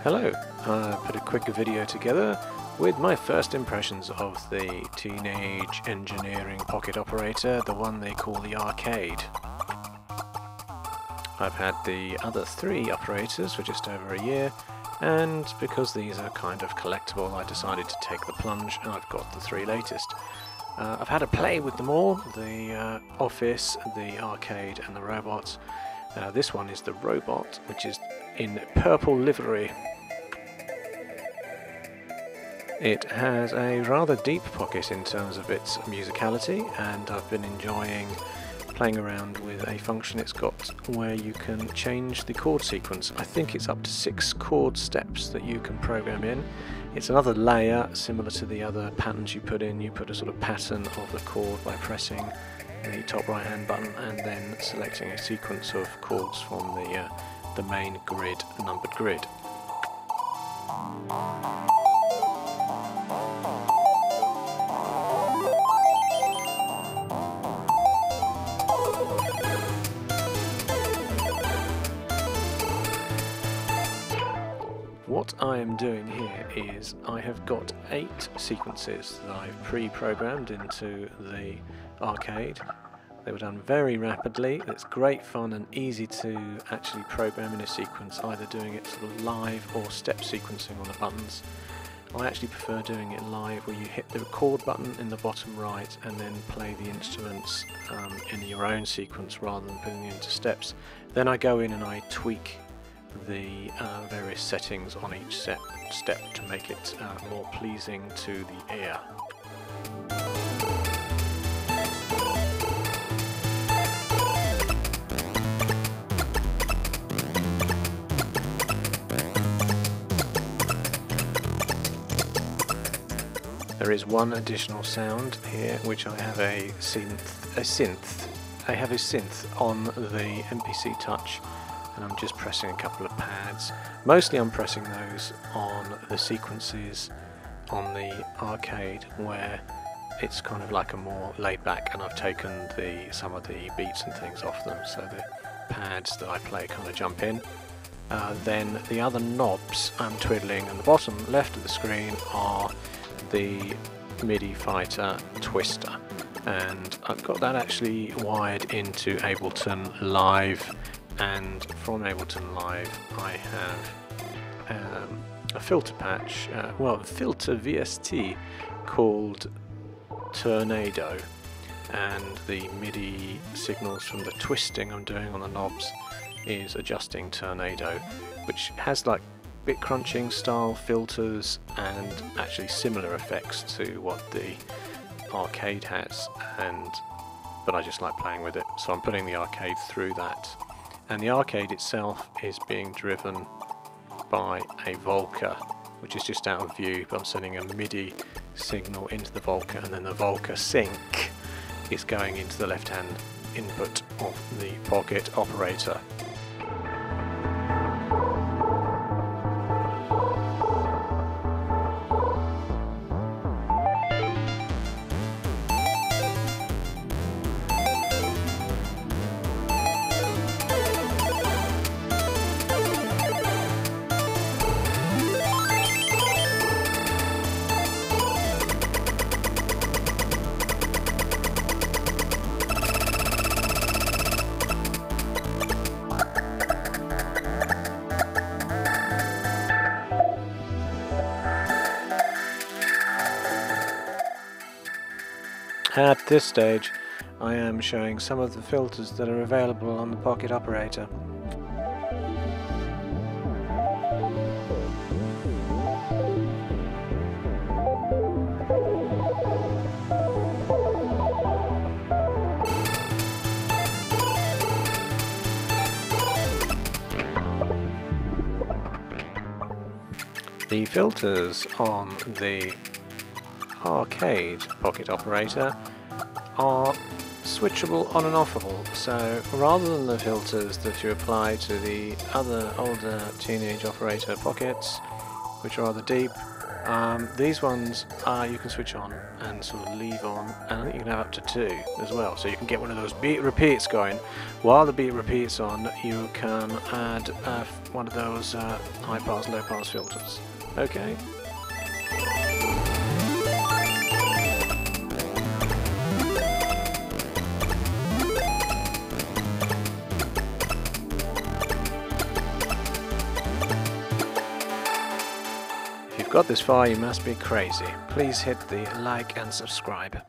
Hello, I put a quick video together with my first impressions of the teenage engineering pocket operator, the one they call the arcade. I've had the other three operators for just over a year, and because these are kind of collectible, I decided to take the plunge and I've got the three latest. I've had a play with them all, the office, the arcade and the robots. This one is the robot, which is in purple livery. It has a rather deep pocket in terms of its musicality, and I've been enjoying playing around with a function it's got where you can change the chord sequence. I think it's up to 6 chord steps that you can program in. It's another layer similar to the other patterns you put in. You put a sort of pattern of the chord by pressing the top right hand button and then selecting a sequence of chords from the main grid, numbered grid. What I am doing here is I have got 8 sequences that I've pre-programmed into the arcade. They were done very rapidly. It's great fun and easy to actually program in a sequence, either doing it sort of live or step sequencing on the buttons. I actually prefer doing it live, where you hit the record button in the bottom right and then play the instruments in your own sequence rather than putting it into steps. Then I go in and I tweak the various settings on each step to make it more pleasing to the ear. There is one additional sound here, which I have a synth. I have a synth on the MPC Touch, and I'm just pressing a couple of pads. Mostly I'm pressing those on the sequences on the arcade where it's kind of like a more laid back, and I've taken some of the beats and things off them, so the pads that I play kind of jump in. Then the other knobs I'm twiddling in the bottom left of the screen are the MIDI fighter twister, and I've got that actually wired into Ableton Live, and from Ableton Live I have a filter patch, filter VST called Tornado, and the MIDI signals from the twisting I'm doing on the knobs is adjusting Tornado, which has like bit crunching style filters and actually similar effects to what the arcade has, but I just like playing with it, so I'm putting the arcade through that. And the arcade itself is being driven by a Volca, which is just out of view, but I'm sending a MIDI signal into the Volca, and then the Volca sync is going into the left-hand input of the pocket operator. At this stage, I am showing some of the filters that are available on the pocket operator. The filters on the arcade pocket operator are switchable on and offable, so rather than the filters that you apply to the other older teenage operator pockets, which are rather deep, These ones you can switch on and sort of leave on, and I think you can have up to 2 as well, so you can get one of those beat repeats going. While the beat repeats on, you can add one of those high pass, low pass filters. Okay. If you've got this far, you must be crazy. Please hit the like and subscribe.